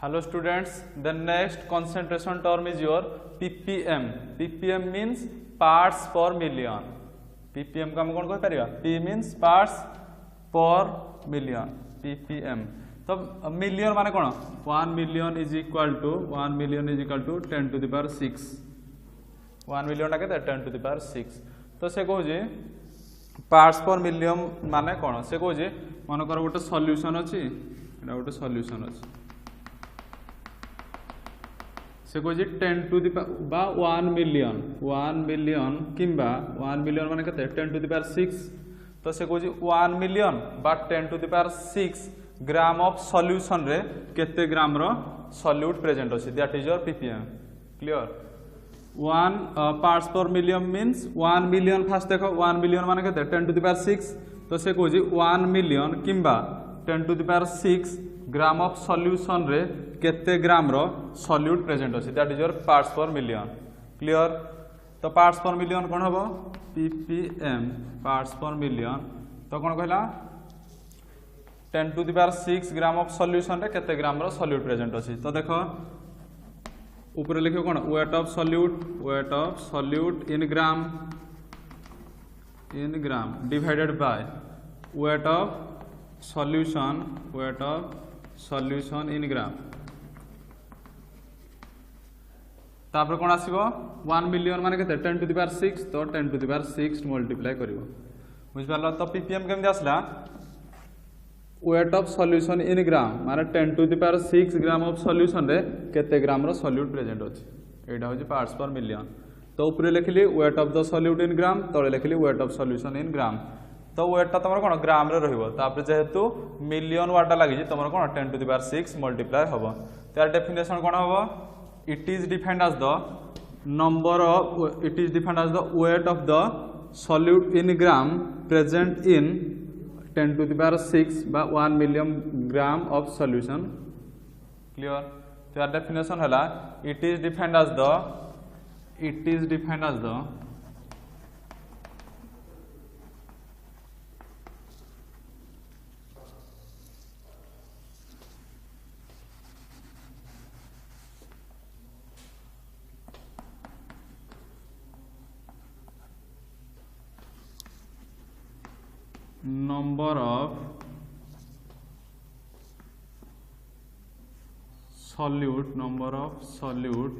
Hello students, the next concentration term is your ppm. ppm means parts per million. ppm को हम कौन कह परिया? p means parts per million. ppm. तो million माने कौन? 1 million is equal to 10 to the power 6. 1 million टाके 10 to the power 6. तो से कहूँ पार्ट्स पर मिलियन माने कौन? से कहूँ मन कर गोटे सॉल्यूशन अच्छी, गोटे सॉल्यूशन अच्छी. से कहूँ 10 to the बा 1 मिलियन किंबा 1 मिलियन माने केते 10 to the power 6. तो से कहूँ 1 मिलियन बा 10 to the power 6 gram of solution रे केते ग्राम रो सॉल्यूट प्रेजेंट अछि. That is your ppm. Clear? 1 parts पर मिलियन मींस 1 मिलियन. फास्ट देखो 1 मिलियन माने केते 10 to the power 6. तो से कहूँ 1 मिलियन किंबा 10 to the power 6 gram of solution रे केते ग्राम रो सॉल्यूट प्रेजेंट अछि. दैट इज योर पार्ट्स पर मिलियन. क्लियर? तो पार्ट्स पर मिलियन कोन हबो? पीपीएम पार्ट्स पर मिलियन. तो कोन कहला 10 to the power 6 gram of solution रे केते ग्राम रो सॉल्यूट प्रेजेंट अछि. तो देखो ऊपर लिखो कोन weight of solute in gram divided by weight of solution in gram. तापर कोन आसीबो 1 मिलियन माने केते 10 to the power 6. तो 10 to the power 6 मल्टीप्लाई करिवो. बुझ पारला? तो पीपीएम केमदि आसला weight of solution in gram माने 10 to the power 6 gram of solution रे केते ग्राम रो सॉल्यूट प्रेजेंट अछि. एटा होची पार्ट्स पर मिलियन. तो ऊपर लिखली weight of the solute in gram, तळे लिखली weight of solution in gram. तो वेट ता तमर कोन ग्राम रे रहइबो. तापर जेहेतु मिलियन वाटा लागि जे तमर कोन 10 to the power 6 मल्टीप्लाई हबो. त्यार डेफिनेशन कोन हबो? It is defined as the weight of the solute in gram present in 10 to the power 6 by 1 million gram of solution. Clear? So our definition है it is defined as the number of solute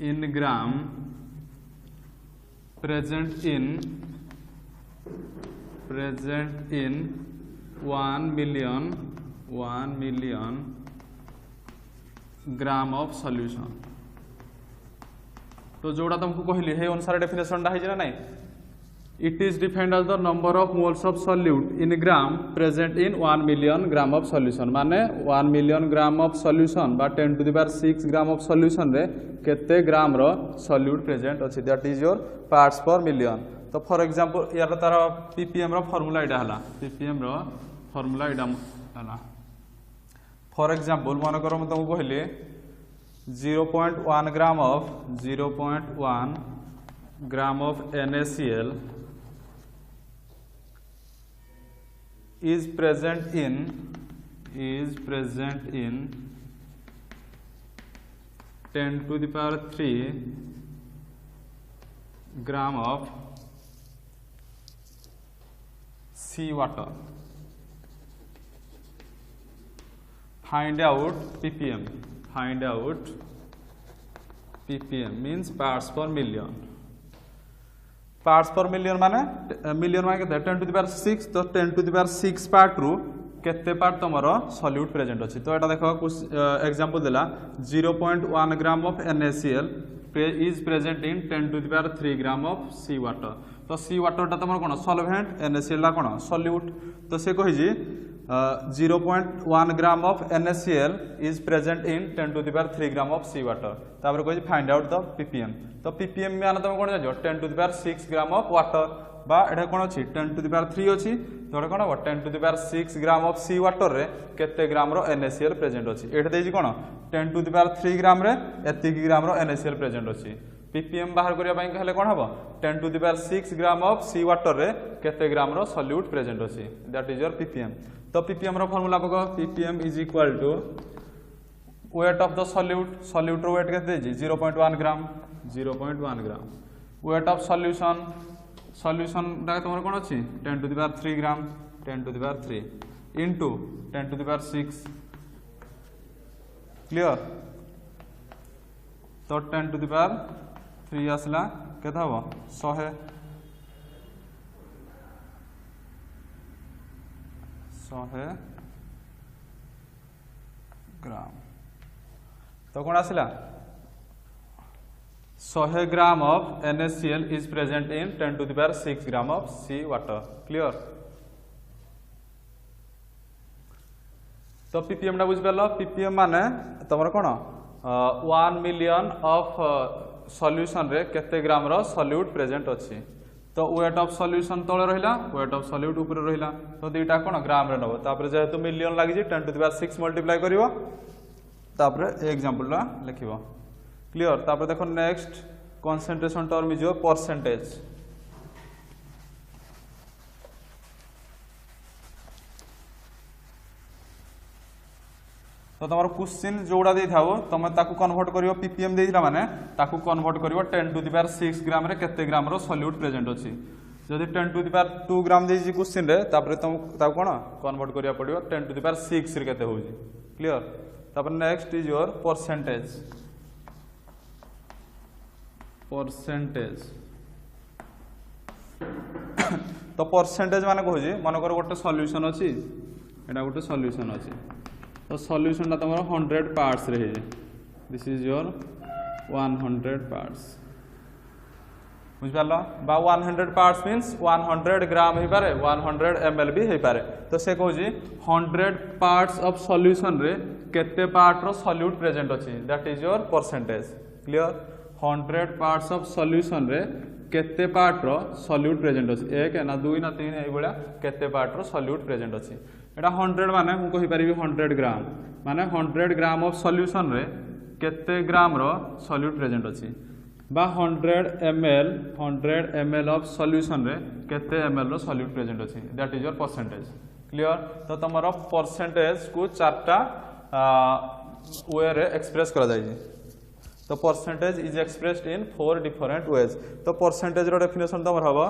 in gram present in 1 million gram of solution. तो जोड़ा तुमको कहली हे अनुसार definition दा है ना. It is defined as the number of moles of solute in gram present in 1 million gram of solution. माने 1 million gram of solution बा 10 to the power 6 gram of solution रे केते ग्राम रो solute present अछि. That is your parts per million. तो for example यार तार ppm रो formula Ida हला. ppm रो फार्मूला इडा हला. फॉर एग्जांपल माने करो म तुमको कहली 0.1 gram of NaCl is present in 10 to the power 3 gram of sea water. Find out ppm. ppm means parts per million. Parts पर मिलियन माने केते 10 to the power 6. तो 10 to the power 6 पार्ट रु केते पार्ट तमरो सॉल्यूट प्रेजेंट अछि. तो एटा देखो कुछ एग्जांपल देला 0.1 gram of NaCl is present in 10 to the power 3 gram of sea water. तो सी वाटर ता तमरो कोन सॉल्वेंट, NaCl ला कोन सॉल्यूट. तो से कहि जी 0.1 gram of NaCl is present in 10 to the power 3 gram of sea water. तापर कहि फाइंड आउट द ppm. तो ppm में आना तुम कोन जाजो 10 to the power 6 gram of water बा एटा कोन अछि 10 to the power 3 अछि. तो एटा कोन हो 10 to the power 6 gram of sea water रे केते ग्राम रो NaCl प्रेजेंट अछि. एटा देजी कोन 10 to the power 3 ग्राम रे एति ग्राम रो NaCl प्रेजेंट अछि. ppm बाहर करिया पई कहले कोन हबो 10 to the power 6 gram of sea water रे केते ग्राम रो सॉल्यूट प्रेजेंट अछि. That is your ppm. तो ppm रो फार्मूला पको ppm is equal to weight of the solute solute weight के 0.1 gram 0.1 gram weight of solution solution तुम कौन अच्छी 10 to the power 3 gram 10 to the power 3 into 10 to the power 6 clear तो 10 to the power 3 आसला केता हम 100 ग्राम तो कौन आसला 100 gram of NaCl is present in 10 to the power 6 gram of sea water clear तो पीपीएम टा बुझ पारलो पीपीएम माने तमर कोन 1 मिलियन ऑफ सॉल्यूशन रे केते ग्राम रो सॉल्यूट प्रेजेंट अछि तो वेट ऑफ सॉल्यूशन तळे रहिला वेट ऑफ सॉल्यूट ऊपर रहिला तो दुईटा कोन ग्राम रे नबो तापर जेहेतु मिलियन लागि 10 टू द पावर 6 मल्टीप्लाई करिवो तापर एग्जांपल ला लिखिवो क्लियर तापर देखो next concentration term is your percentage तो तुम क्वेश्चन जोड़ा दे था तुम ताकू कन्वर्ट करियो पीपीएम देइला माने ताकू कन्वर्ट करियो 10 टू द पावर 6 ग्राम रे केते ग्राम रो सॉल्यूट प्रेजेंट अछि जदि 10 टू द पावर 2 ग्राम देइछि क्वेश्चन रे तापर तुम ताकू कोन कन्वर्ट करिया पड़ियो 10 टू द पावर 6 रे केते होउछि क्लियर तापर नेक्स्ट इज योर परसेंटेज तो परसेंटेज माने कहूछि मन कर गोटे सॉल्यूशन अछि एटा गोटे सॉल्यूशन अछि तो सॉल्यूशन टा तमरो 100 पार्ट्स रहे दिस इज योर 100 पार्ट्स बुझ पारलो बा 100 पार्ट्स मींस 100 ग्राम हे पारे 100 ml भी हे पारे तो से कहू जी 100 पार्ट्स ऑफ सॉल्यूशन रे केते पार्ट रो सॉल्यूट प्रेजेंट अछि that is your percentage clear 100 parts of solution रे केते पार्ट रो सॉल्यूट प्रेजेंट अछि एक ना दुई ना तीन ए बळा केते पार्ट रो सॉल्यूट प्रेजेंट अछि एटा 100 माने मु कहि परिबी 100 ग्राम माने 100 ग्राम ऑफ सॉल्यूशन रे केते ग्राम रो सॉल्यूट प्रेजेंट अछि बा 100 ml ऑफ सॉल्यूशन रे केते ml रो सॉल्यूट प्रेजेंट अछि that is your percentage clear तो तमरो परसेंटेज को चारटा वे रे एक्सप्रेस करा जाय तो percentage is expressed in 4 different ways तो परसेंटेज रो डेफिनेशन तमर हबो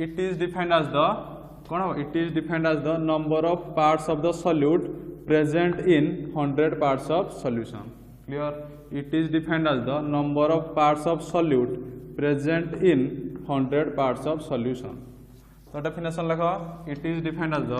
it is defined as the कौन हम it is defined as the number of parts of the solute present in 100 parts of solution clear it is defined as the number of parts of solute present in 100 parts of solution तो definition लिखो it is defined as the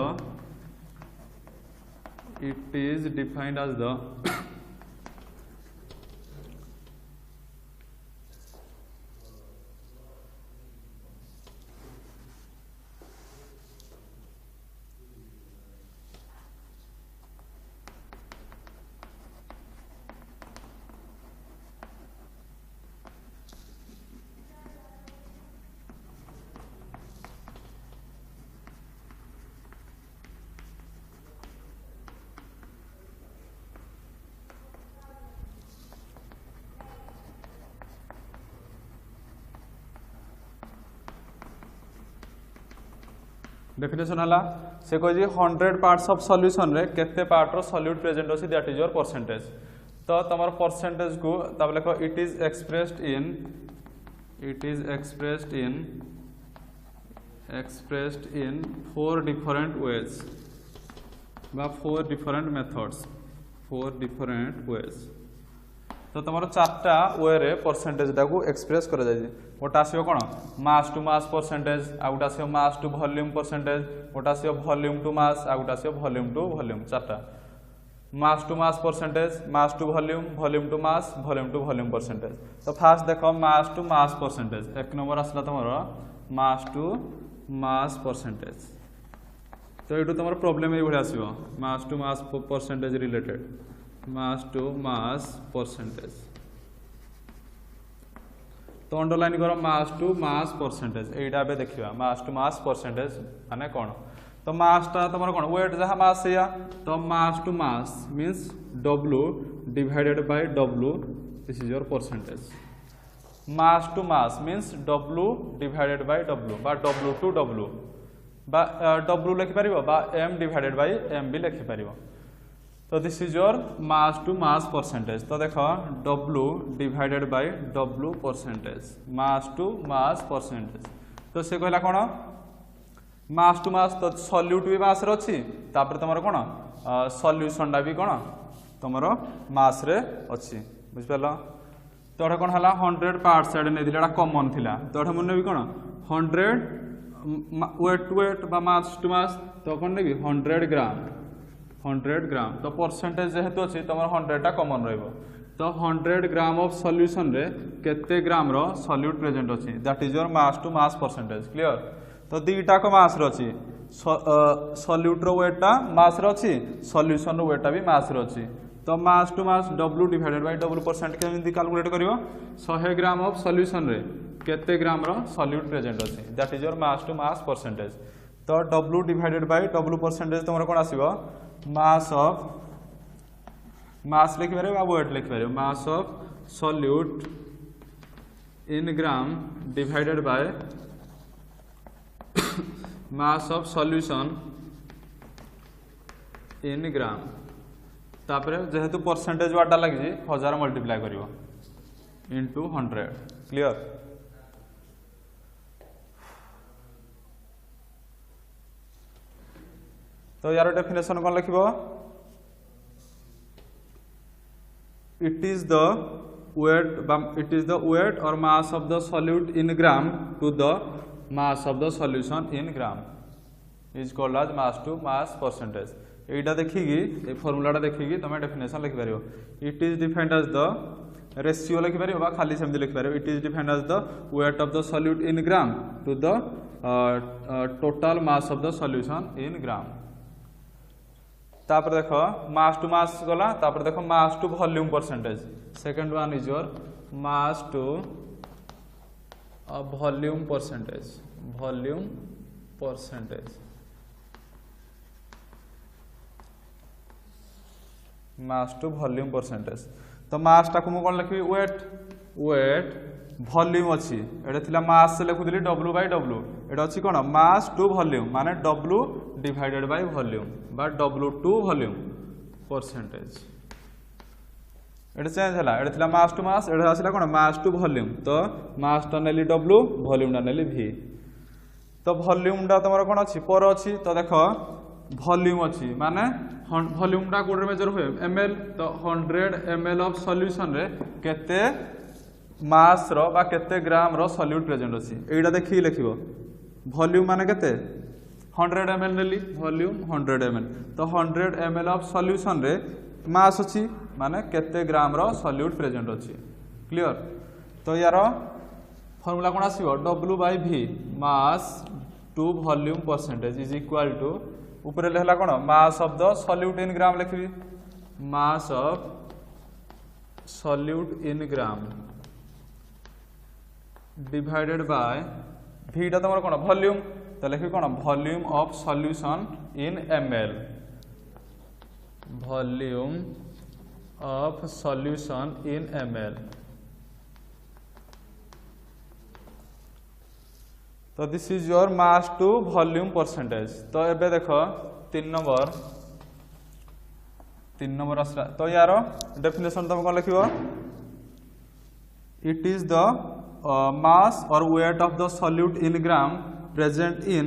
definition हला से कहि 100 parts of solution रे केते part रो solute present अछि that is your percentage तो तमर परसेंटेज को तब लिखो it is expressed in 4 different veg बा 4 डिफरेंट मेथड्स 4 डिफरेंट वेज तो तुम चार्टा वे रे परसेंटेज टाको एक्सप्रेस कर जाए गोटे आसो कौन मास टू मास परसेंटेज आ गोटे आसो मास टू वॉल्यूम परसेंटेज गोटे आसो वॉल्यूम टू मास आ गोटे आसो वॉल्यूम टू वॉल्यूम चार्टा mass to mass percentage mass to volume volume to mass volume to volume percentage तो फास्ट देख मास टू मास परसेंटेज एक नंबर आसला तुम मास टू मास परसेंटेज तो ये तुम प्रोब्लेम ये आसो mass to mass percentage related mass to mass percentage तो अंडरलाइन करो मास टू मास परसेंटेज एटा बे देखिबा मास टू मास परसेंटेज माने कोन तो मास ता तमर कोन वेट जहा मास या तो mass to mass means W divided by W this is your percentage mass to mass means W divided by W बा W टू W बा W लिखि परिबो बा M डिवाइडेड बाय M भी लिखि परिबो तो this is your mass to mass percentage. तो देख W divided by W percentage, mass to mass percentage. तो से कहला कौन मास टू मास, तो सल्यूट भी मास रे अच्छी, तापर तुम कौन सल्यूशन भी कौन तुम मास रे अच्छी, बुझिपाल। तो ये कौन है 100 पार्ट्स एड नहीं कमन थिला, तो ये मुझे कौन 100 वेट टू वेट बा मास टू मास, तो कौन नेबी 100 ग्राम 100 ग्राम। तो परसेंटेज जेहेतु अच्छी तुम 100टा कमन रहिबो। तो 100 ग्राम ऑफ सॉल्यूशन रे केते ग्राम रो सॉल्यूट प्रेजेंट अच्छी, that is your mass to mass percentage. Clear. तो दीटा को मास रो अच्छी, सॉल्यूट रो वेटटा मास रो अच्छी, सॉल्यूशन रो वेटटा भी मास रो अच्छी। तो mass to mass W divided by W percent केमती कैलकुलेट करिवो, 100 ग्राम ऑफ सॉल्यूशन रे केते ग्राम रो सॉल्यूट प्रेजेंट अच्छी, that is your mass to mass percentage. तो W divided by W percentage तुम कौन आसीबो मास ऑफ, मास लिख पारे वेट लिख पारे, mass of solute in gram divided by mass of solution in gram. तापरे जेहेतु परसेंटेज वाटा लगी 1000 मल्टीप्लाई करिवो इनटू 100। क्लियर। तो यार डेफिनेशन कौन लिखिबो, it is the weight or mass of the solute in gram to the mass of the solution in gram is called as mass to mass percentage। एटा देखिकी ए फॉर्मूलाटा देखिकी तुम definition लिखि पारियो। It is defined as the ratio लिखि पारियो बा खाली सेमति लिखि पारियो, it is defined as the weight of the solute in gram to the total mass of the solution in gram। तापर देखो मास टू मास गला, तापर देखो mass to volume percentage. Second one is your mass to volume percentage, volume percentage, mass to volume percentage. तो mass टाको मु कोन लिखि wait, wait volume अच्छी, एटा थिला मास से लिखुदिली W बाय W, एटा अच्छी कोन मास टू वॉल्यूम माने W डिवाइडेड बाय वॉल्यूम बा W to volume percentage. Etah change हला, एटा थिला मास to mass, Etah आसिला cone mass to volume. तो मास टा नेली W, वॉल्यूम टा नेली V। तो वॉल्यूम टा तमरो कोन अच्छी पर अच्छी, तो देखो वॉल्यूम अच्छी माने वॉल्यूम टा कोड मेजर हुए ml। तो 100 ml ऑफ सॉल्यूशन रे केते मास रो बा केते ग्राम रो सॉल्यूट प्रेजेंट अछि, एटा देखि लिखिबो। वॉल्यूम माने केते 100 ml नेली, वॉल्यूम 100 ml। तो 100 ml ऑफ सॉल्यूशन रे मास अछि माने केते ग्राम रो सॉल्यूट प्रेजेंट अछि। क्लियर। तो यार फॉर्मूला कोन आसीबो W by V, mass to volume percentage is equal to ऊपर लेहला कोन mass of the solute in gram लिखबी, mass of solute in gram divided by V टा तमर कोन वॉल्यूम, तो लिखबी कोन volume of solution in ml, volume of solution in ml। तो this is your mass to volume percentage. तो एबे देखो 3 नंबर आसला। तो यार डेफिनेशन तुम कौन लिखिबो, it is the mass or weight of the solute in gram present in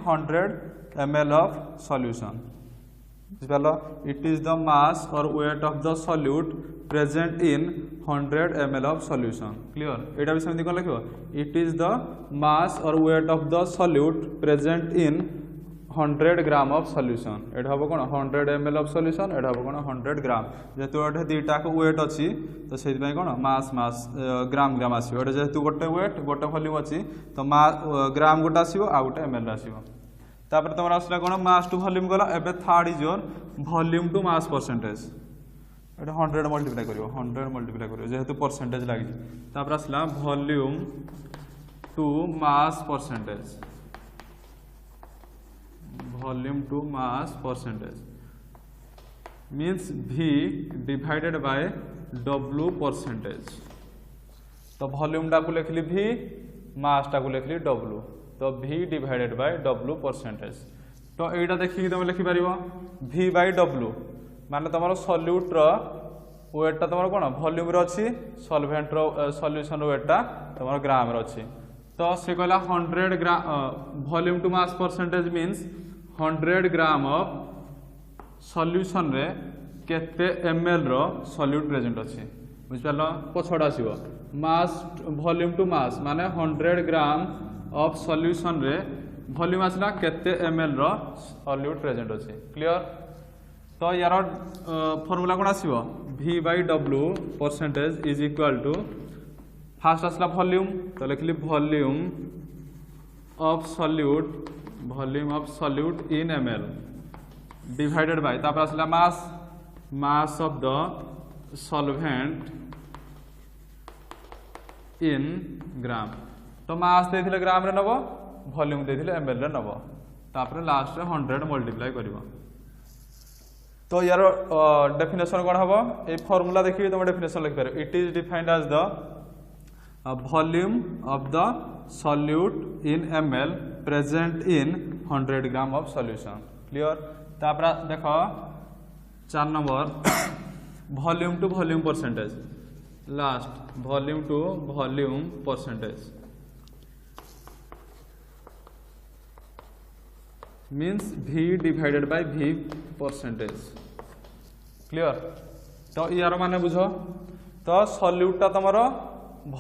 100 ml of solution. It is the mass or weight of the solute present in 100 ml of solution. Clear. एटा भी सेमती कोन लिखिबो, it is the mass or weight of the solute present in 100 gram of solution. एटा हबो कोन 100 ml of solution, एटा हबो कोन 100 ग्राम। जेतु एटा दीटा को वेट अछि तो सेति पय कोन मास मास ग्राम ग्राम आसीबो। एटा जेतु गोटे वेट गोटे वॉल्यूम अछि तो ग्राम गोटा आसीबो आ गोटे ml आसीबो। तापर तमरा आसला कोन मास टू वॉल्यूम गला। एबे third is your volume to mass percentage. एटा 100 मल्टीप्लाई करियो, 100 मल्टीप्लाई करियो जेहेतु परसेंटेज लागि। तापर आसला volume to mass percentage, volume to mass percentage means V divided by W percentage. तो वॉल्यूम टा को लिखली V, मास टा को लिखली W। तो V divided by W percentage. तो एटा देखिक तुम लिखिपर V बाय W माने तुम सल्यूट्र वेटा तुम कौन वॉल्यूम अच्छी सॉल्वेंट सॉल्यूशन वेटा तुम ग्राम अच्छी तो से कहला 100 gram volume to mass percentage means 100 gram of solution रे केते ml रो सॉल्यूट प्रेजेंट अच्छी बुझिपाल पछड़ आसो मास वॉल्यूम टू मास माने 100 ग्राम ऑफ सॉल्यूशन रे वॉल्यूम आसला केते ml रो सॉल्यूट प्रेजेंट अच्छी क्लियर तो यार फॉर्मूला कौन आसो V by W percentage is equal to first आसला वॉल्यूम तो लिखली volume of solute in ml divided by तापर आसला mass of the solvent in gram तो मास देथिले ग्राम रे नबो वॉल्यूम देथिले ml रे नबो तापर लास्ट रे 100 मल्टीप्लाई करिवो तो यार डेफिनेशन कौन हम ये फॉर्मूला देखिए तुम डेफिनेशन लिख पार it is defined as the volume of the solute in ml present in 100 gram of solution clear तापर देख 4 number volume to volume percentage last volume to volume percentage means V divided by V percentage clear तो यार माने बुझ तो सॉल्यूटा तुम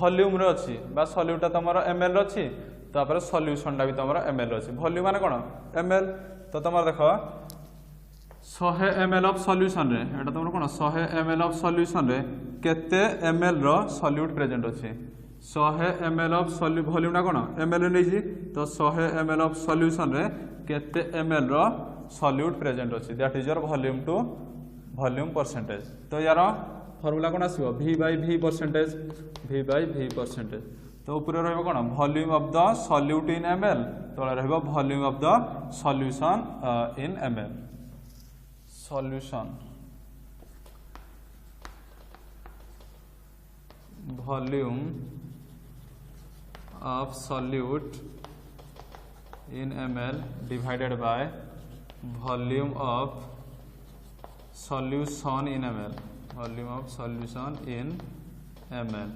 volume रे अच्छी बा सॉल्यूटा तुम ml रे अच्छी तापर सॉल्यूशन भी तुम ml रे अच्छी वॉल्यूम माने कौन ml तो तुम देख 100 ml ऑफ सॉल्यूशन रे एटा तुम कौन 100 ml ऑफ सॉल्यूशन रे केते ml रो सॉल्यूट प्रेजेंट अच्छी 100 ml ऑफ वॉल्यूम ना कौन ml रे नहीं तो 100 ml ऑफ सॉल्यूशन रे केते ml रो सॉल्यूट प्रेजेंट अच्छी that is your volume to volume percentage तो यार फॉर्मूला कौन आसो V बाय V परसेंटेज तो ऊपर रहिबो कौन volume of the solute in ml तळे रहिबो volume of the solution in ml solution volume of solute in ml divided by volume of solution in ml volume of solution in ml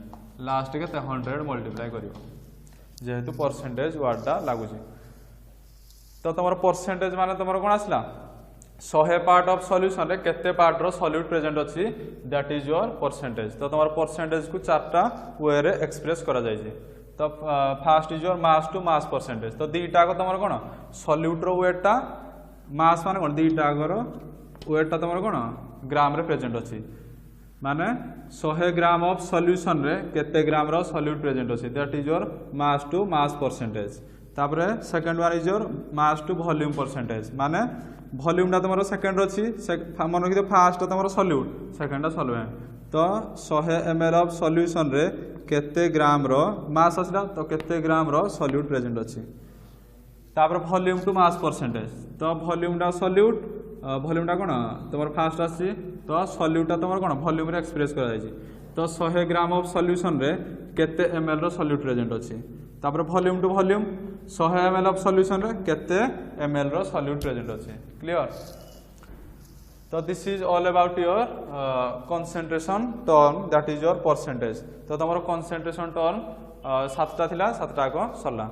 last के 100 multiply करियो जेहेतु percentage वर्डटा लागू तो तुम percentage माने तुम कौन आसला 100 पार्ट ऑफ सॉल्यूशन रे केते पार्ट रो सॉल्यूट प्रेजेंट अच्छी दैट इज योर परसेंटेज तो तुम परसेंटेज को 4टा वे रे एक्सप्रेस करा जाय तो first is your mass to mass percentage तो दीटा को तुम कौन सॉल्यूट रो वेटा मास माने कौन दीटा वेटा तुम कौन ग्राम रे प्रेजेंट अच्छी माने 100 ग्राम ऑफ सॉल्यूशन रे केते ग्राम रो सॉल्यूट प्रेजेंट अच्छी that is your mass to mass percentage तापरे second one is your mass to volume percentage माने वॉल्यूम तुम सेकंड अच्छी मन रखी फास्ट तुम सॉल्यूट सेकंड सॉल्वेंट तो 100 ml ऑफ सॉल्यूशन रे केते ग्राम रो मास आसला तो केते ग्राम रो सॉल्यूट प्रेजेंट अच्छी तापर वॉल्यूम टू मास परसेंटेज तो वॉल्यूम सॉल्यूट वॉल्यूम कौन तुम फास्ट आसी तो सॉल्यूटा तुम कौन वॉल्यूम रे एक्सप्रेस करा जायछि तो 100 ग्राम ऑफ सॉल्यूशन रे केते ml रो सॉल्यूट प्रेजेंट अच्छी तापर volume to volume 100 ml of solution रे केते ml रो सॉल्यूट प्रेजेंट अच्छी क्लियर तो this is all about your concentration term that is your percentage तो तुम कंसंट्रेशन टर्म 7टा थिला 7टा को सरला।